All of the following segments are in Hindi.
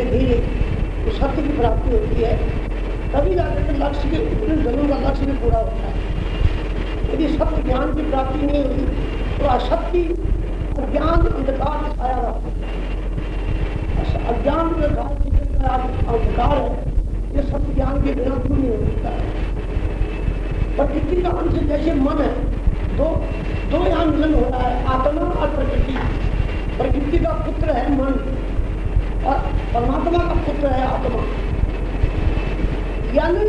धीरे धीरे उस सत्य की प्राप्ति होती है, तभी जाकर लक्ष्य के इतने जन्मों का लक्ष्य भी पूरा होता है। यदि सत्य ज्ञान की प्राप्ति नहीं हुई तो असत्य अज्ञान अंधकार में छाया रहता है। अज्ञान में अंधकार है, ये सत्य ज्ञान के बिना दूर नहीं हो सकता है। प्रकृति का अंश जैसे मन है, दो यहाँ मिलन हो रहा है, आत्मा और प्रकृति। प्रकृति का पुत्र है मन और परमात्मा का पुत्र है आत्मा। यानी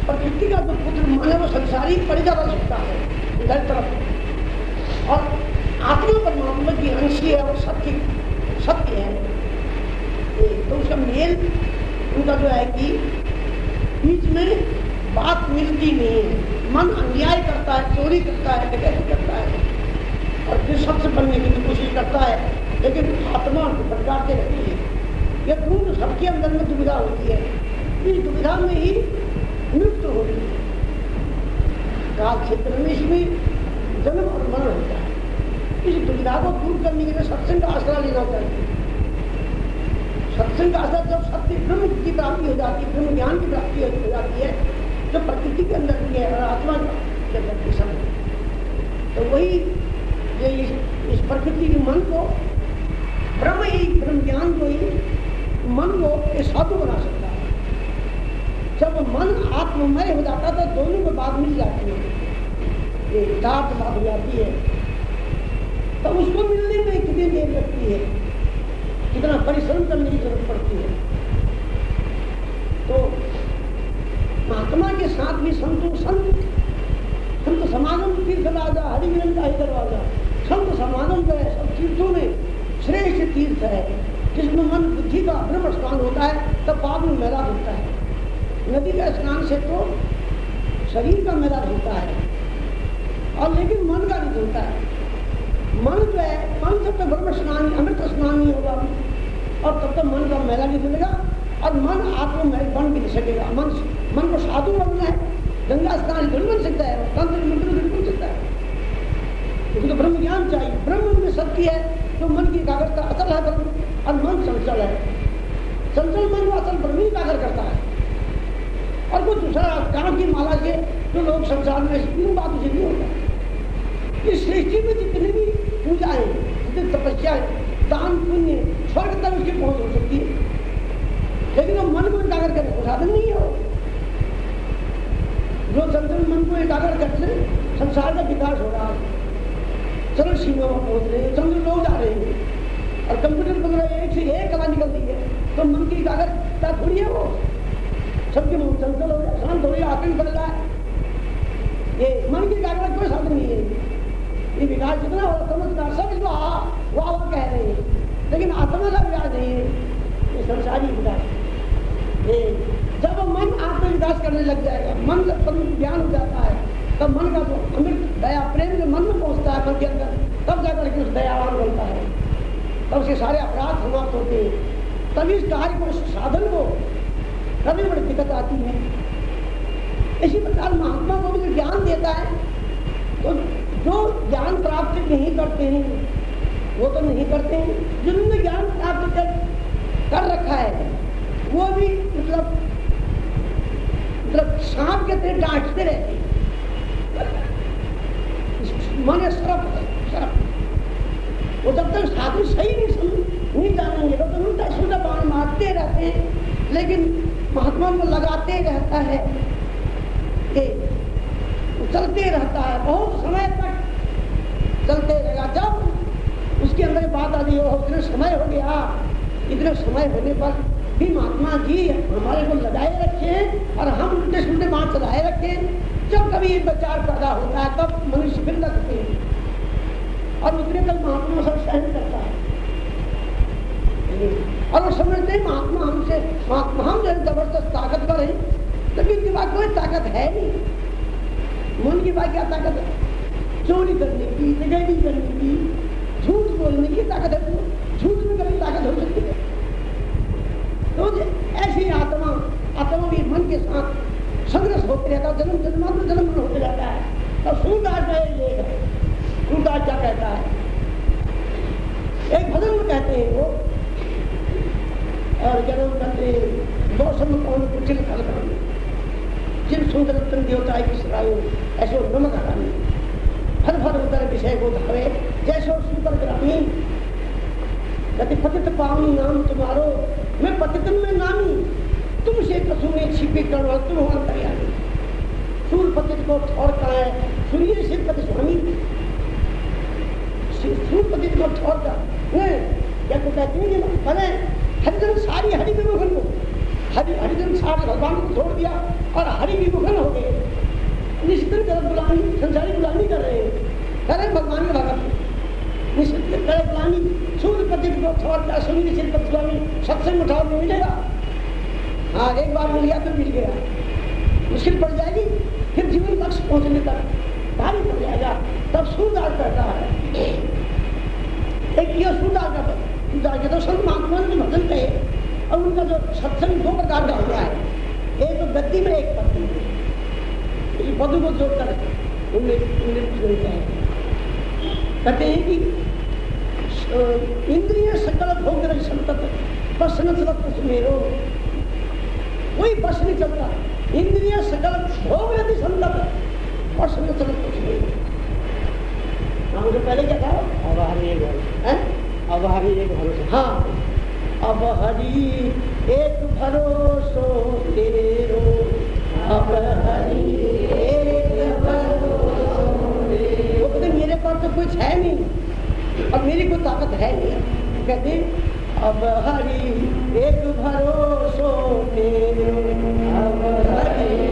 प्रकृति का जो पुत्र मन है वो संसारी पड़ जा सकता है इधर तरफ, और आत्मा परमात्मा की अंशी है और सत्य है। तो उसका मेल उनका जो है कि बीच में बात मिलती नहीं है। मन अन्याय करता है, चोरी करता है, डकैती करता है और फिर शख्स बनने की कोशिश करता है, लेकिन आत्मा भटकाते रहती है। यह पूर्ण सबके अंदर में दुविधा होती है, इस दुविधा में ही मृत्यु होती है। काल क्षेत्र में इसमें जन्म और मरण होता है। इस दुविधा को दूर करने के लिए सत्संग का आश्रय लेना चाहिए। सत्संग का आश्रय जब सत्य ब्रह्म की प्राप्ति हो जाती है, ब्रह्म ज्ञान की प्राप्ति हो जाती है, जो प्रकृति के अंदर की है और आत्मा के अंदर की समय, तो वही इस प्रकृति के मन को ब्रह्म ज्ञान को ही मन को साधु बना सकता है। जब मन आत्ममय हो जाता है तो दोनों में बात मिल जाती है, एक दांत बात हो जाती है, तो उसको मिलने में कितनी देर लगती है, कितना परिश्रम करने की जरूरत पड़ती है। तो महात्मा के साथ भी संत समागम तीर्थ राजा हरिविरन का ही दरवाजा। संत समागम जो है सब तीर्थों में श्रेष्ठ तीर्थ है, जिसमें मन बुद्धि का ब्रह्म स्नान होता है, तब पाप में मैला होता है। नदी का स्नान से तो शरीर का मैला होता है, और लेकिन मन का नहीं होता है। मन जो है, मन तब तक ब्रह्म स्नान अमृत स्नान नहीं होगा और तब तक मन का मैला नहीं मिलेगा और मन आत्ममय बन भी नहीं सकेगा। मन को साधु बनना है, गंगा स्नान नहीं बन सकता है, तंत्र मंत्र नहीं बन सकता है, क्योंकि तो ब्रह्म ज्ञान चाहिए। ब्रह्म में शक्ति है, तो मन की एकाग्रता अचल है ब्रह्म, और मन चंचल है। चंचल मन को अचल ब्रह्म ही एकाग्र करता है। और कोई दूसरा काम की माला से जो लोग संसार में इन बातों से नहीं होता। इस सृष्टि में जितने भी पूजा है, जितनी तपस्या है, दान पुण्य, स्वर्ग तक उसकी पहुंच हो सकती है, लेकिन वो मन को एकाग्र करने को साधन नहीं है। जो चंचल मन को एकाग्र करते संसार का विकास हो रहा है, चलो सीमा में पहुंच रहे हैं, चंद्र लोग जा रहे हैं और कंप्यूटर बन रहे हैं, एक से एक कला निकल रही है, तो मन की एकाग्रता थोड़ी है वो। सबके मन चंचल हो जाए, शांत हो रही है, आतंक बन रहा है, ये मन की एकाग्रता कोई साधन नहीं है। ये विकास जितना हो समझदार सब इसको वाह कह रहे हैं, लेकिन आत्मा का विकास नहीं है, ये संसारी विकास। जब मन आत्म विकास करने लग जाएगा, मन जब ज्ञान हो जाता है, तब मन का जो अमृत दया प्रेम जो मन में पहुंचता है मन के अंदर, तब जाकर के उस दयावान बनता है, तब उसके सारे अपराध समाप्त होते हैं। तभी इस कार्य को, साधन को कभी बड़ी दिक्कत आती है। इसी प्रकार महात्मा को भी ज्ञान देता है, तो जो ज्ञान प्राप्त नहीं करते हैं वो तो नहीं करते हैं, जिन्होंने ज्ञान प्राप्त कर रखा है वो भी मतलब सांप के तरह डांटते रहते हैं। मन सरफ वो जब तक साधु सही नहीं जानेंगे तब तक उल्टा सुधा बाण मारते रहते हैं, लेकिन महात्मा को लगाते रहता है, चलते रहता है, बहुत समय तक चलते रहेगा। जब उसके अंदर बात आ गई हो, इतना समय हो गया, इतने समय होने पर भी महात्मा जी हमारे को लगाए रखे और हम उल्टे सुलटे बात चलाए रखे। जब कभी ये विचार पैदा होता है तब मनुष्य फिर लगते हैं और उतने तक महात्मा सब सहन करता है, और वो समझते हैं महात्मा हमसे, हम जो जबरदस्त ताकतवर है, लेकिन इनके पास कोई ताकत है नहीं। मन की बात क्या ताकत है? चोरी करने की, डकैती करने की, झूठ बोलने की ताकत है। झूठ में कभी ताकत हो सकती है? तो ऐसी आत्मा भी मन के साथ संघर्ष होते रहता है, जन्म होते रहता है। तो सूरदास क्या कहता है, एक भजन में कहते हैं वो, और जन्म करते मौसम कौन कुचिल खलकानी जिन सुंदर तन देवता की सरायो ऐसो नमक हरानी फर फर उतर विषय को धावे जैसो सुंदर ग्रामी कहते पतित पावनी नाम तुम्हारो मैं पतितन में नामी तुमसे कसुने छिपे करो तुम अंतर्यामी सूर पतित को छोड़ता है सूर्य से पति स्वामी सूर पतित को छोड़ता नहीं क्या कहते हैं भले हरिजन सारी हरि विमुखन को हरिजन सारे भगवान को छोड़ दिया और हरि विमुखन हो गए निश्चित तरह गुलामी संसारी गुलामी कर रहे हैं करे भगवान के भगत निश्चित करे गुलामी सूर्य पतित को छोड़ता सूर्य से पति स्वामी सत्संग उठाओ तो मिलेगा हाँ एक बार मिल गया तो मिल गया मुश्किल पड़ जाएगी फिर जीवन लक्ष्य पहुंचने तक भारी पड़ जाएगा तब सूरदास कहता है एक ये सूरदास का तो संत महात्मा ने भजन कहे और उनका जो सत्संग दो प्रकार का होता है एक तो गद्दी में एक पद्य में पदों को जोड़कर कहते हैं कि इंद्रिय सकल भोग संतत प्रश्न चलत सुमेरो कोई बस नहीं चलता इंद्रिय सकल भोग यदि संतत प्रश्न चलत सुमेरो मुझे पहले क्या था अब हरि एक भरोसा हाँ अब हरि एक भरोसो तेरो अब हरि एक भरोसो तेरो तो मेरे पास तो कुछ है नहीं और मेरी कोई ताकत है नहीं कहते अब हरि एक भरोसो तेरो अब हरि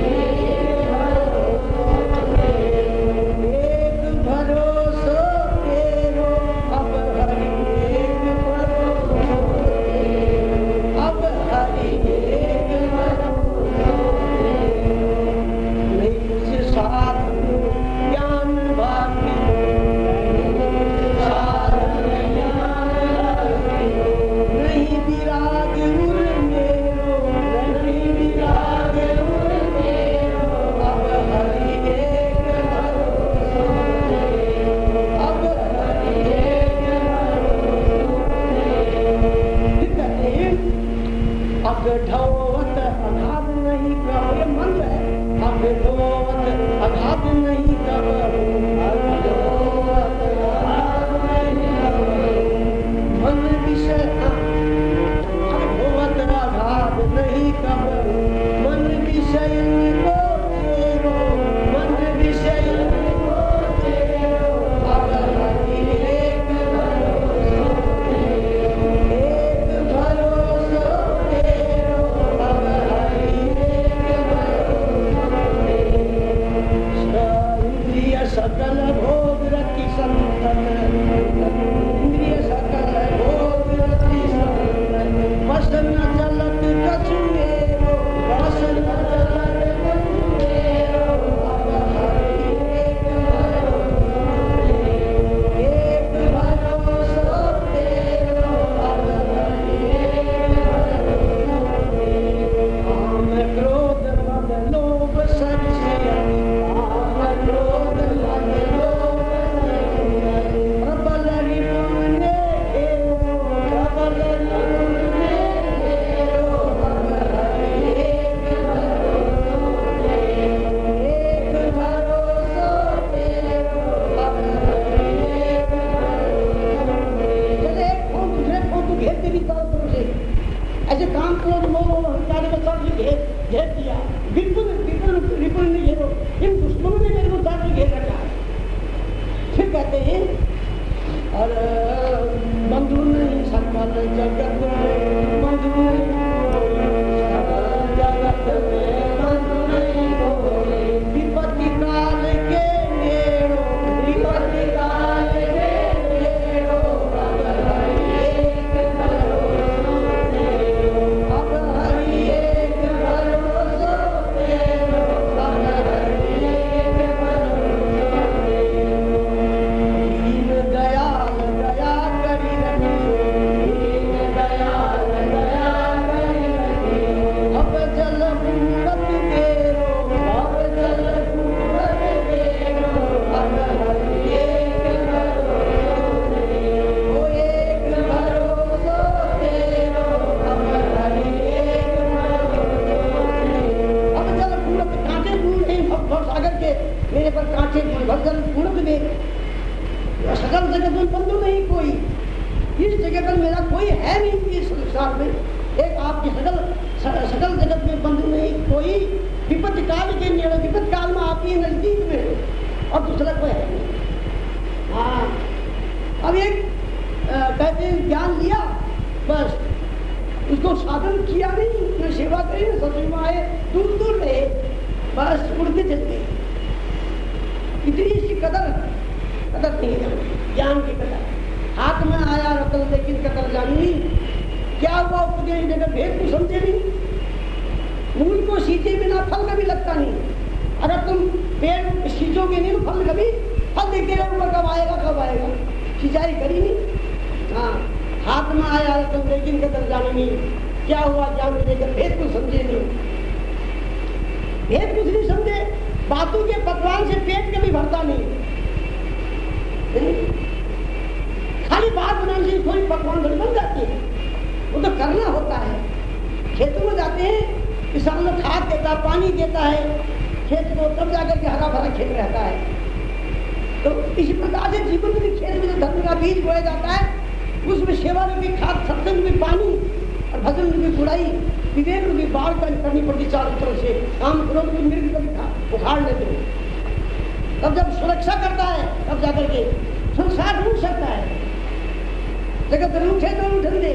दया जगत मेरा कोई है नहीं इस संसार में, एक आपकी सकल जगत में बंधु नहीं कोई, विपत्ति काल के नेड़े, विपत्ति काल में आपकी नजदीक में और दूसरा कोई है नहीं। हाँ, अब एक कहते हैं ज्ञान लिया, बस उसको साधन किया नहीं, न सेवा करी, न सत्संग में आए, दूर दूर रहे, बस उड़ते चलते। इतनी सी कदर नहीं है ज्ञान की कदर। हाथ में आया रतन लेकिन कदर जानी, क्या हुआ उपदेश देकर भेद को समझे नहीं। मूल को सींचे बिना फल कभी लगता नहीं। अगर तुम पेड़ सींचोगे नहीं तो फल कभी, फल देखते रहो कब आएगा कब आएगा, सिंचाई करी नहीं। हाँ, हाथ में आया रतन लेकिन कदर जानी नहीं, क्या हुआ ज्ञान को देकर भेद को समझे नहीं। भेद कुछ नहीं समझे, बातों के पकवान से पेट कभी भरता नहीं। खाली बात बनाने से कोई पकवान बन जाती है, वो तो करना होता है। खेतों में जाते हैं, किसान लोग खाद देता है, पानी देता है खेत को, तब जाकर के हरा भरा खेत रहता है। तो इसी प्रकार से जीवन में खेत में जो धर्म का बीज बोया जाता है, उसमें सेवा रूपी खाद, सत्संग रूपी पानी और भजन रूपी गुड़ाई, विवेक रूपी बाढ़ करनी पड़ती चारों तरफ से। काम करो तो मृग कभी उखाड़ लेते हैं, तब जब सुरक्षा करता है तब जाकर के संसार रूठ सकता है। जगत रूठे तो रूठन दे,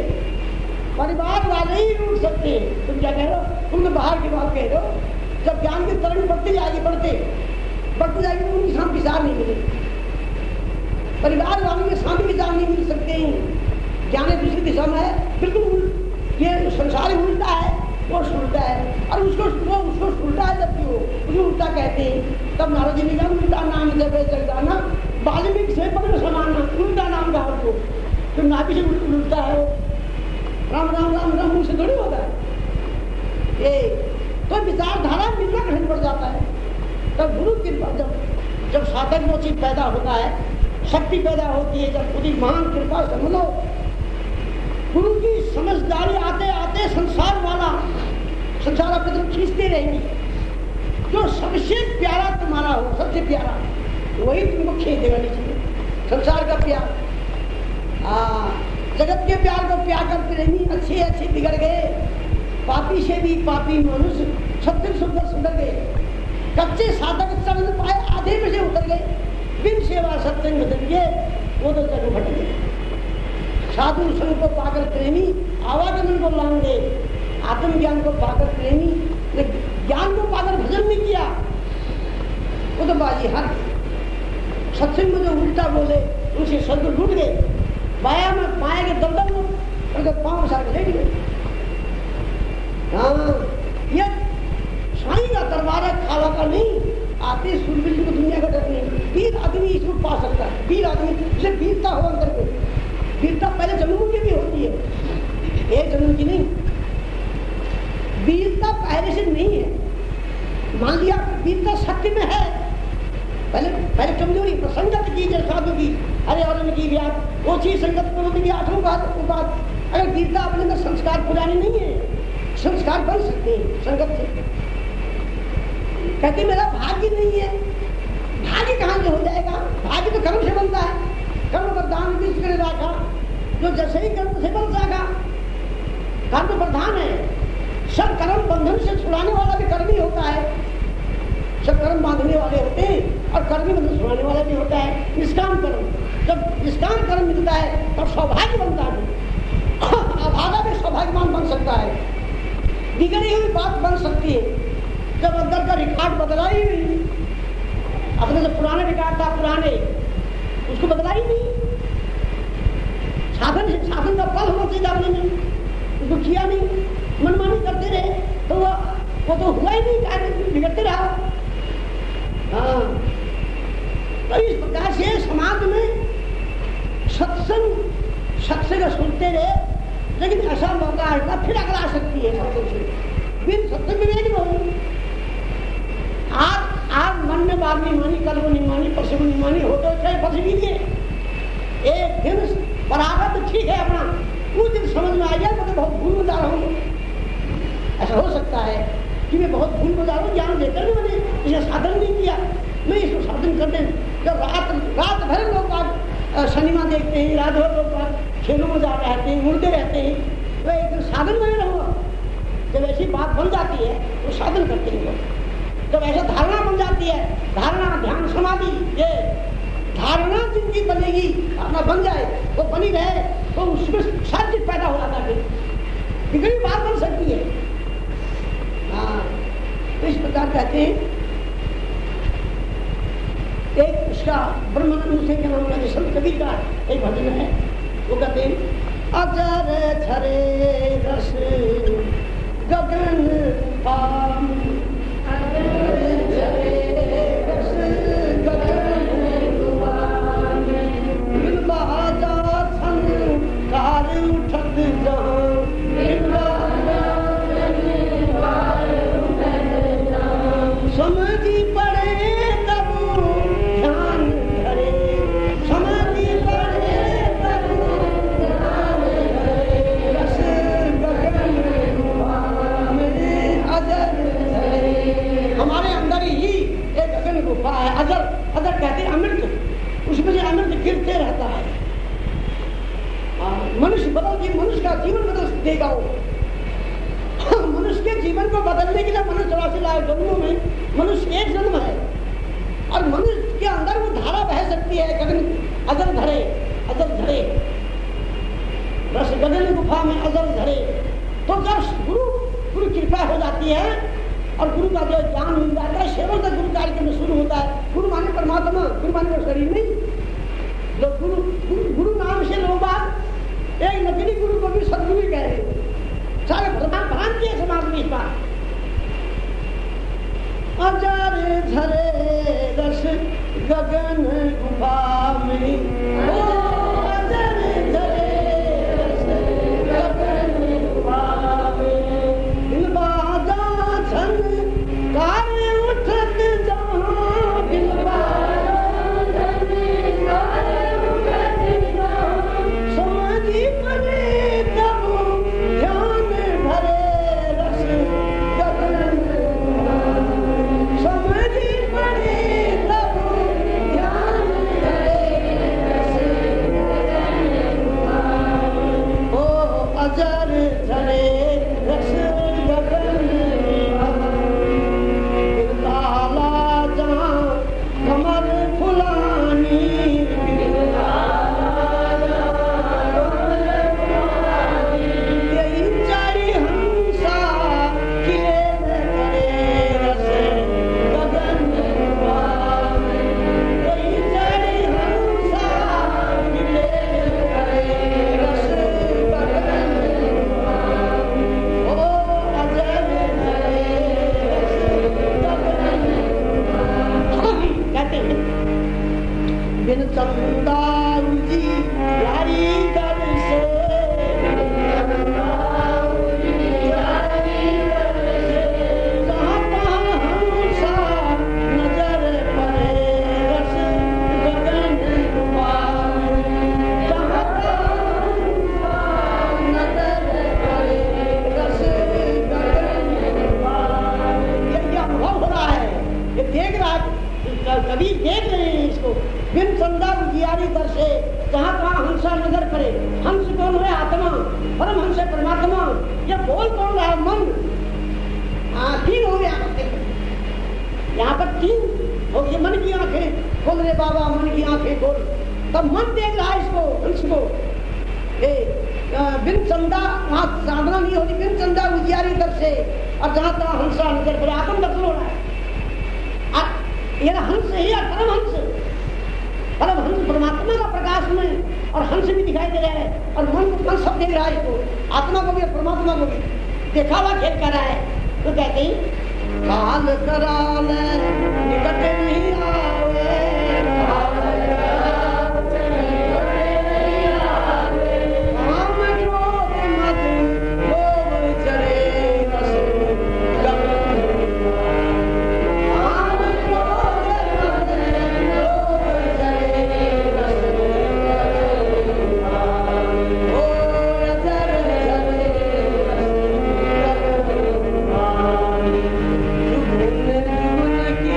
परिवार वाले ही रूठ सकते हैं। तुम क्या कह रहे हो, तुम तो बाहर की बात कह रहे हो। जब ज्ञान की तरंग बढ़ती जाएगी, बढ़ती जाएगी तो उनकी शांति विचार नहीं मिलेगी। परिवार वालों के शांति विचार नहीं मिल सकते हैं। ज्ञान दूसरी दिशा में है, बिल्कुल ये संसार ही उल्टा है, वो उल्टा है, और उसको उल्टा है, जबकि वो उसको उल्टा कहते हैं। तब नारद जी ने कहा उल्टा नाम जब जगदाना, वाल्मीकि से पकड़ समाना, उल्टा नाम का हमको, तो नाभि से उल्टा है वो। राम राम राम राम मुंह से थोड़ी होता है ये, तो विचारधारा मिलना कठिन पड़ जाता है। तब गुरु कृपा, जब साधक वो चीज पैदा होता है, शक्ति पैदा होती है, जब पूरी महान कृपा समझ लो, गुरु की समझदारी आते आते संसार वाला, संसार अपनी तरफ खींचते रहेंगे। जो सबसे प्यारा तुम्हारा हो, सबसे प्यारा वही तुमको खींच देगा नीचे। संसार का प्यार, जगत के प्यार को प्यार करते रहेंगे। अच्छे अच्छे बिगड़ गए, पापी से भी पापी मनुष्य छत्तीस सुंदर सुंदर गए। कच्चे साधक चल पाए, आधे में से उतर गए। बिन सेवा सत्संग बदल गए, वो तो जग भट गए। साधु संग को पाकर प्रेमी, आवागमन को लांग दे। आत्मज्ञान को पाकर प्रेमी, ज्ञान को पाकर भजन नहीं किया, वो तो बाजी हर। सत्संग में जो उल्टा बोले उनसे स्वर्ग लूट गए। माया में माया के दलदल में पांव साथ लेट गए। हाँ, ये साईं का दरबार है, खाला का नहीं। आते सूरबीर को दुनिया का डर नहीं। वीर आदमी इसको पा सकता है, वीर आदमी जिसे वीरता हो अंदर में। वीरता पहले जन्मों की भी होती है, एक जन्म की नहीं। वीरता पहले से नहीं है। मान लिया वीरता शक्ति में है, पहले कमजोरी संगत की, साधु की, अरे और की भी आप वो चीज संगत को भी 8 बात। अगर वीरता अपने अंदर संस्कार पुराने नहीं है, संस्कार बन सकते हैं संगत से। कहते मेरा भाग्य नहीं है, भाग्य कहाँ से हो जाएगा? भाग्य तो कर्म से बनता है। कर्म प्रधान बीच करे राखा, जो जैसे ही कर्म से बन जाएगा। कर्म प्रधान है, सब कर्म बंधन से छुड़ाने वाला भी कर्म ही होता है। सब कर्म बांधने वाले होते हैं और कर्म बंधन छुड़ाने वाला भी होता है। निष्काम कर्म, जब निष्काम कर्म मिलता है तब सौभाग्य बनता है। अभागा भी सौभाग्यवान बन सकता है। बिगड़ी हुई बात बन सकती है जब अंदर का रिकॉर्ड बदला ही नहीं। अपने जो पुराने रिकॉर्ड था, पुराने उसको बदला ही नहीं। साधन का फल होना चाहिए, आपने नहीं उसको किया नहीं, मनमानी करते रहे तो वो तो हुआ ही नहीं, बिगड़ते रहा। हाँ, तो इस प्रकार से समाज में सत्संग सुनते रहे, लेकिन ऐसा मौका आएगा फिर अगर आ सकती है सत्संग से। बिन सत्संग विवेक में होगी। आज मन में बात नहीं मानी, कल को नहीं मानी, परसों को नहीं मानी, हो तो चाहे फंस लीजिए। एक दिन बराबर तो ठीक है, अपना कुछ दिन समझ में आ गया तो बहुत भूल में जा रहा हूँ। ऐसा हो सकता है कि मैं बहुत भूल में जा रहा हूँ, ज्ञान देकर भी मैंने इसे साधन नहीं किया। मैं इसको साधन करने जब रात भर लोग सिनेमा देखते हैं, रात भर लोग खेलों में जा रहते हैं, उड़ते रहते हैं, तो एक साधन बने रहूँगा। जब ऐसी बात बन जाती है तो साधन करते हैं लोग। जब ऐसा धारणा बन जाती है, धारणा ध्यान समाधि ये धारणा जिनकी बनेगी, अपना बन जाए, वो बनी रहे, तो उसमें सब चीज पैदा हो जाता है, बिगड़ी बात बन सकती है। हाँ, तो इस प्रकार कहते हैं। एक उसका ब्रह्मानंद से के नाम का संत कबीर का एक भजन है, वो कहते हैं अजर झरे रस गगन पाम, अजर झरे रस गगन पाम, बिन बाजा संकार उठत जहाँ, बिन बाजा संकार उठत जहाँ, समझी पड़े है। अजर, अजर कहते हैं अमृत, उसमें से अमृत गिरते रहता है। मनुष्य मनुष्य का जीवन बदल देगा वो। मनुष्य के जीवन को बदलने के लिए मनुष्य 84 लाख जन्मों में मनुष्य एक जन्म है, और मनुष्य के अंदर वो धारा बह सकती है। गगन अजर धरे, अजर धरे रस गगन गुफा में अजर धरे। तो जब गुरु कृपा हो जाती है और गुरु का जो ज्ञान मिल जाता है, सेवन का गुरु कार्यक्रम शुरू होता है। गुरु माने परमात्मा, गुरु माने शरीर नहीं। जो गुरु नाम से लोग बात एक नकली गुरु को भी सदगुरु कह रहे हैं। सारे भ्रांति है समाज में इस बात। अजर झरे रस गगन गुफा में, अजर झरे रस गगन गुफा में, दिल बाजा छन कार्य उठत जहाँ, दिल बाजा छन कार्य उठत जहाँ, समझी पड़े तब ध्यान भरे रस गगन, समझी पड़े तब ध्यान भरे रस गगन, ओ अजर झरे रस गगन, कमर फुलानी, यही चारी हंसा खिले करे रस गगन, यही चारी हंसा खिले करे रस गगन, ओ अजर झरे रस गगन। कहते हैं बिन चंदा उजियारी दर से, जहाँ तहाँ हंसा नजर पड़े रस गगन पार, जहाँ तहाँ हंसा नजर पड़े रस गगन पार। ये अनुभव हो रहा है, ये देख रहा है, कभी देख रहे हैं इसको। बिन चंदा उजियारी दर से, जहाँ तहाँ हंसा नजर करे। हंस कौन है? आत्मा, परम हंस है परमात्मा। ये बोल कौन रहा है? मन। तीन हो गया यहाँ पर, तीन हो गए। मन की आंखें खोल रे बाबा, मन की आंखें खोल। तब मन देख रहा है इसको, हंस को। बिन चंदा वहाँ साधना नहीं होती। बिन चंदा उजियारी दर से, और जहाँ तहाँ हंसा नजर करे। आत्म दर्शन हो रहा है। ये हंस है या परम हंस, परम हंस परमात्मा का प्रकाश में, और हंस भी दिखाई दे रहा है, और मन सब देख रहा है इसको, आत्मा को भी और परमात्मा को भी देखा हुआ खेल कर रहा है। तो कहते हैं काल कराल निकट नहीं आवे, काम क्रोध मद लोभ चढ़े रस गगन, की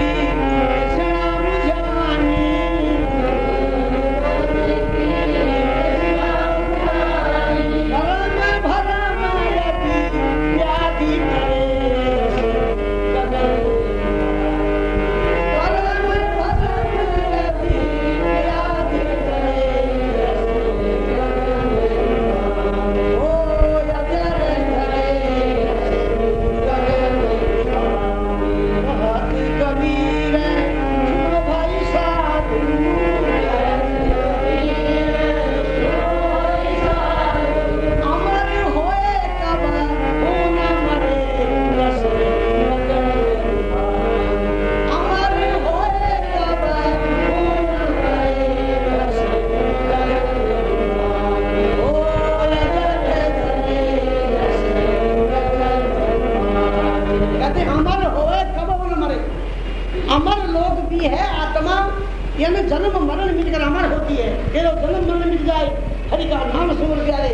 यानी जन्म मरण मिलकर अमर होती है। ये लोग जन्म मरण मिल जाए, हरि का नाम सुन जाए,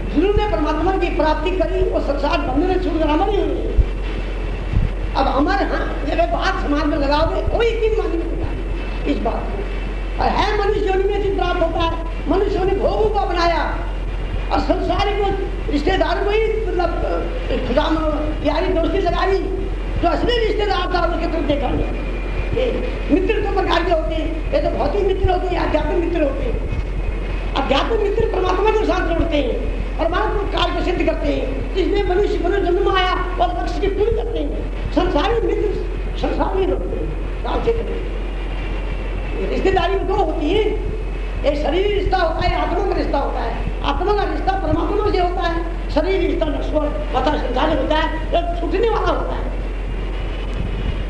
जिन्होंने परमात्मा की प्राप्ति करी वो संसार बंधन छूटकर अमर ही हुए। अब अमर, हाँ जब बात समाज में लगाओगे कोई यकीन मानी नहीं इस बात को। और है मनुष्य योनि में चीज प्राप्त होता है, मनुष्यों ने भोगों को बनाया और संसारिक रिश्तेदारों को ही मतलब यारी दोस्ती लगाई। जो असली रिश्तेदार था उसके तुम देखा नहीं। मित्र तो प्रकार के होते हैं, ये तो भौतिक मित्र होते हैं, आध्यात्मिक मित्र होते हैं। आध्यात्मिक मित्र परमात्मा के साथ जोड़ते हैं, परमात्मा कार्य को सिद्ध करते हैं, जिसमें मनुष्य जन्म आया और लक्ष्य की पूरी करते हैं। संसारी मित्र संसार में रोकते हैं, काल क्षेत्र में। रिश्तेदारी दो होती है, एक शरीर रिश्ता होता है, आत्मा का रिश्ता होता है। आत्मा का रिश्ता परमात्मा से होता है, शरीर रिश्ता नश्वर पता संसार होता है, जो छूटने वाला होता है।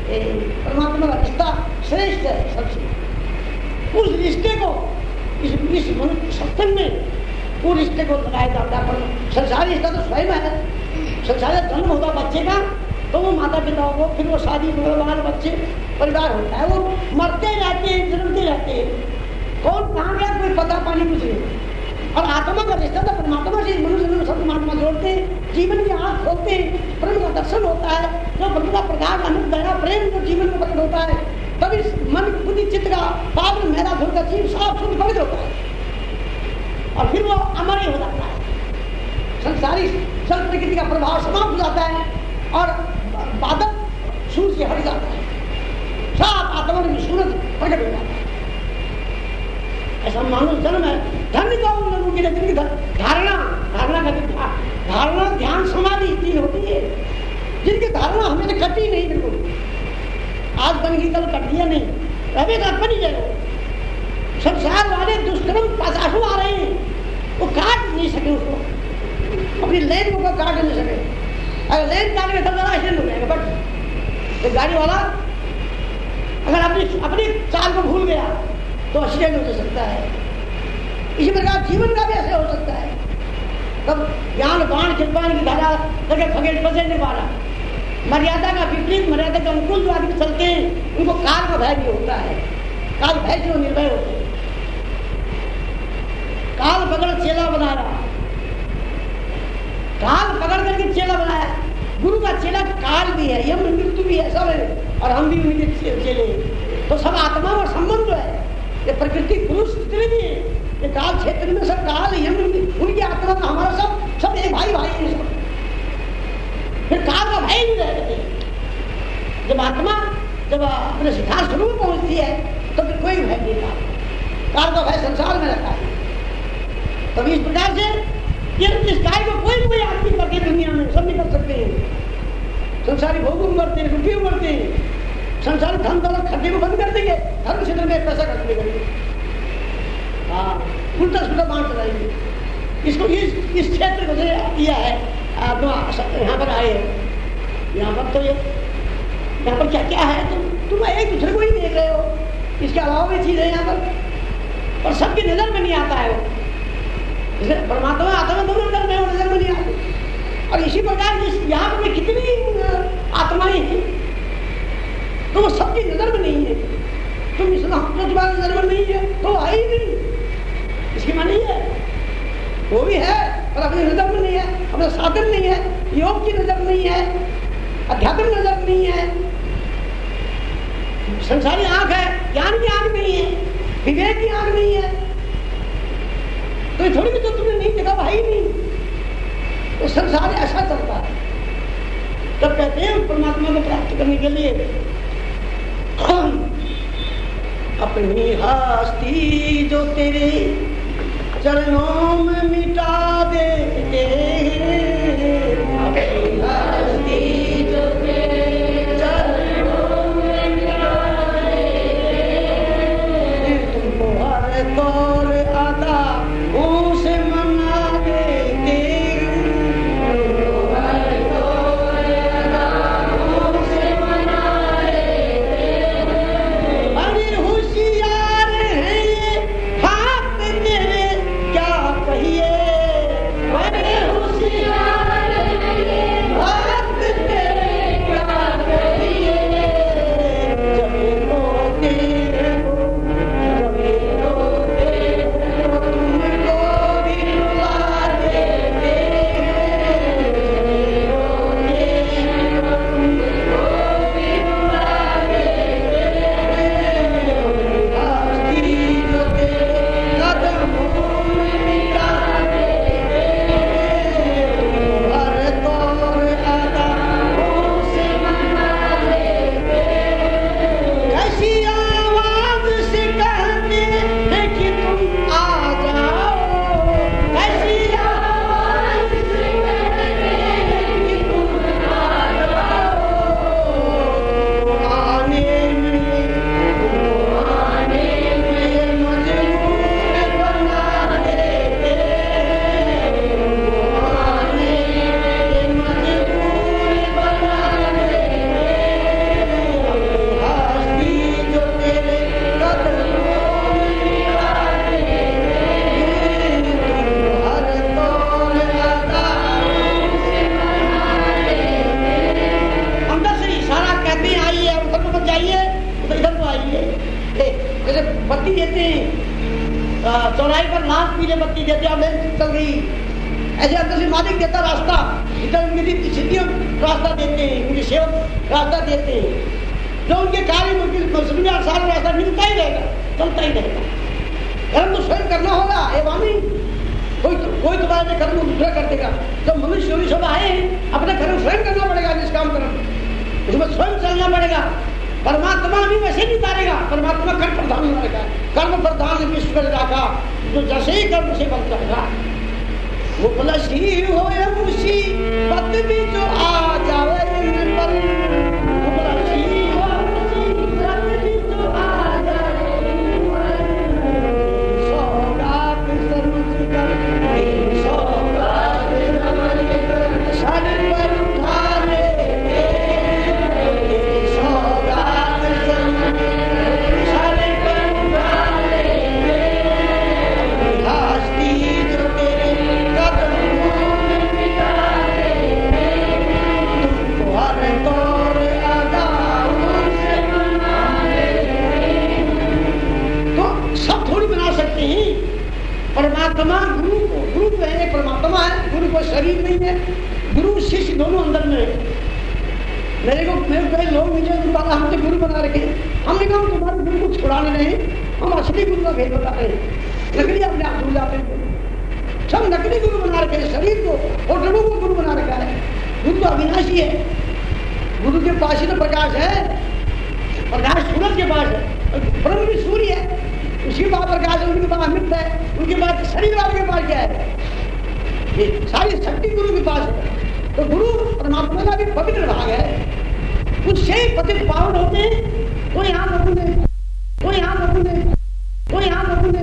परमात्मा का रिश्ता श्रेष्ठ है सबसे। उस रिश्ते को इस मनुष्य सत्संग में उस रिश्ते को लगाया जाता है। संसारी रिश्ता तो स्वयं है। संसारी जन्म होता बच्चे का तो वो माता पिता को, फिर वो शादी बाल बच्चे परिवार होता है, वो मरते रहते हैं, जन्मते रहते हैं। कौन कहाँ गया कोई पता पानी कुछ नहीं। और आत्मा का रिश्ता तो परमात्मा से मनुष्य सब परमात्मा जोड़ते हैं, जीवन की आँख खोलते हैं, प्रेम का दर्शन होता है, जो प्रभु का प्रकाश अनंत दया प्रेम जो जीवन में प्रकट होता है, तभी मन बुद्धि चित्त का पाप मेरा धुल का जीव साफ शुद्ध पवित्र होता है और फिर वो अमर ही हो जाता है। संसारी जल प्रकृति का प्रभाव समाप्त हो जाता है और बादल सूर्य से हट जाता है, साफ आत्मा में सूरज प्रकट हो जाता है। ऐसा मानव जन्म है। धन्य का उन लोगों की जिनकी धारणा धारणा ध्यान समाधि तीन होती है, जिनकी धारणा हमें कटी नहीं, बिल्कुल आज बन गई कल कट दिया नहीं, अभी तक बनी जाए। संसार वाले दुष्कर्म पासाशु आ रहे हैं, वो काट नहीं सके उसको, अपनी लेन को काट नहीं सके। अगर लेन काटेंगे तब जरा एक्सीडेंट हो जाएगा। बट एक गाड़ी वाला अगर अपनी चाल को भूल गया तो एक्सीडेंट हो सकता है। इसी प्रकार जीवन का भी ऐसे हो सकता है। तब ज्ञान बाण कृपान की धारा लगे खगेड़ बचे नहीं पा रहा। मर्यादा का विपरीत, मर्यादा का अनुकूल जो आदमी चलते हैं उनको काल का भय भी होता है। काल भय से वो निर्भय होते हैं। काल पकड़ चेला बनाया, काल पकड़ करके चेला बनाया। गुरु का चेला काल भी है, यम मृत्यु भी है, सब है, और हम भी उनके चेले। तो सब आत्मा और संबंध जो है, ये प्रकृति पुरुष जितने भी है, ये काल क्षेत्र में सब काल यम उनकी आत्मा का हमारा सब एक भाई भाई है। सब फिर काल का भय नहीं रहते। जब आत्मा जब अपने सिद्धांत स्वरूप पहुंचती है तो फिर कोई भय नहीं था। काल का भय संसार में रहता है। तभी इस प्रकार से इस काय को कोई आदमी करके दुनिया में सब नहीं कर सकते हैं। संसारी भोगों मरते हैं, रुपये मरते हैं, संसारी धन दौलत खड्डे को बंद कर देंगे, धर्म क्षेत्र में पैसा खर्च करेंगे, हाँ उल्टा सुल्टा बांट चलाएंगे। इसको इस क्षेत्र को दिया है, आप यहाँ पर आए हो, यहाँ पर तो यहाँ पर क्या क्या है, तुम एक दूसरे को ही देख रहे हो, इसके अलावा भी चीज है यहाँ पर, और सबकी नजर में नहीं आता है वो। परमात्मा आत्मा दोनों नजर में, वो नजर में नहीं आती। और इसी प्रकार यहाँ पर कितनी आत्माएं हैं तो वो सबकी नजर में नहीं है। तुम इस्लाम तो तुम्हारी नजर में नहीं है तो है ही नहीं, इसकी मानी है वो भी है पर अपनी नजर में नहीं है, अपना साधन नहीं है, योग की नजर नहीं है, अध्यात्म नजर नहीं है, संसारी आंख है, ज्ञान की आंख नहीं है, विवेक की आंख नहीं है। तो ये थोड़ी भी तो तुमने नहीं देखा भाई नहीं। तो संसार ऐसा चलता है। तब कहते हैं परमात्मा को प्राप्त करने के लिए अपनी हस्ती जो तेरे चरणों में मिटा दे, अपनी हस्ती जो तेरे चरणों में मिटा दे, तुमको हर दौर आता उसे मना देते, हर दौर आता उसे मना देते। अरे होशियार है ये हाथ तेरे क्या कहिए, अरे होशियार चौराहे पर लाल पीले बत्ती देते और लेन चल गई। ऐसे अंदर से मालिक देता रास्ता, इधर मेरी सिद्धियों रास्ता देते हैं, उनके सेवक रास्ता देते हैं। जो उनके कार्य उनके सारा रास्ता मिलता ही रहेगा, चलता ही रहेगा। कर्म तो स्वयं करना होगा, ये वाणी कोई तुम्हारे कर्म दूसरा कर देगा। जब मनुष्य योनि सब आए अपने कर्म स्वयं करना पड़ेगा, निष्काम कर्म उसमें स्वयं चलना पड़ेगा। परमात्मा भी वैसे नहीं तारेगा, परमात्मा कर्म प्रधान रहेगा। कर्म प्रधान विश्व राखा, जो जैसे ही कर्म से बन जाएगा वो बलशी हो या मुशी पत भी जो आ जावे पर बलशी हो मुशी पत भी जो आ जावे सौगात सर्वज कर सौगात नमन कर सर पर उठारे सौगात सर पर उठारे हस्ती जो तेरे कदम में मिटारे तुमको हर दौर अदाओं से बनाए। तो सब थोड़ी बना सकते हैं। परमात्मा गुरु को, गुरु तो है परमात्मा है, गुरु को शरीर नहीं है, गुरु शिष्य दोनों अंदर में है। मेरे कई लोग मुझे हमसे गुरु बना रखे, हमने कहा तुम्हारे गुरु को छुड़ाने नहीं, हम असली गुरु का भेद बता रहे हैं, नकली अपने आप भूल जाते हैं। सब नकली गुरु बना रखे हैं, शरीर को और जड़ों को गुरु बना रखा है। गुरु तो अविनाशी है, गुरु के पास ही तो प्रकाश है, प्रकाश सूरज के पास है, ब्रह्म भी सूर्य है, उसके पास प्रकाश है, उनके पास अमृत है, उनके पास शरीर वाले के पास क्या है, ये सारी शक्ति गुरु के पास है। तो गुरु परमात्मा का भी पवित्र भाग है, उससे ही पतित पावन होते हैं। कोई यहाँ बबू ने